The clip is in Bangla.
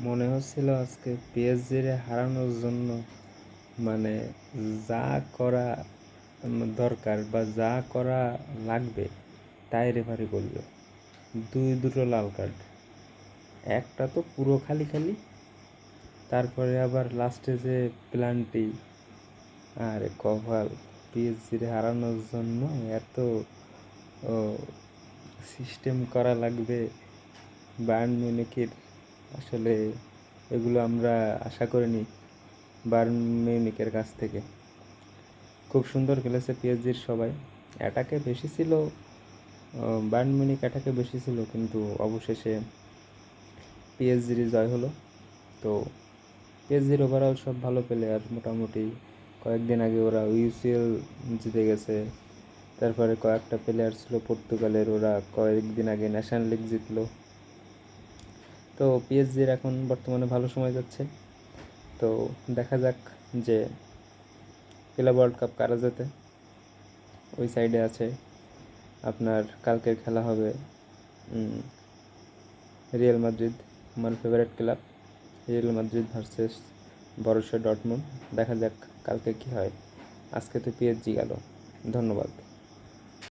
মনে হচ্ছিল আজকে পিএসজির হারানোর জন্য মানে যা করা দরকার বা যা করা লাগবে তাই রেফারি করলো। দুটো লাল কার্ড, একটা তো পুরো খালি খালি, তারপরে আবার লাস্টে যে প্ল্যানটি, আরে কভাল! পিএসজির হারানোর জন্য এত সিস্টেম করা লাগবে বায়ার্ন মিউনিখের, আসলে এগুলো আমরা আশা করিনি বায়ার্ন মিউনিখের কাছ থেকে। খুব সুন্দর খেলেছে পিএসজির সবাই, অ্যাটাকে বেশি ছিল, বায়ার্ন মিউনিখ অ্যাটাকে বেশি ছিল, কিন্তু অবশেষে পিএসজির জয় হলো। তো পিএসজির ওভারঅল সব ভালো প্লেয়ার, মোটামুটি কয়েকদিন আগে ওরা ইউসিএল জিতে গেছে। তারপরে কয়েকটা প্লেয়ার ছিল পর্তুগালের, ওরা কয়েকদিন আগে ন্যাশনাল লিগ জিতলো। তো পিএসজির এখন বর্তমানে ভালো সময় যাচ্ছে। তো দেখা যাক যে ক্লাব ওয়ার্ল্ড কাপ কারা জেতে। ওই সাইডে আছে আপনার, কালকের খেলা হবে রিয়াল মাদ্রিদ, আমার favourite club, Real Madrid versus Borussia Dortmund. দেখা যাক কালকে কী হয়। আজকে তো পিএসজি গেল। ধন্যবাদ।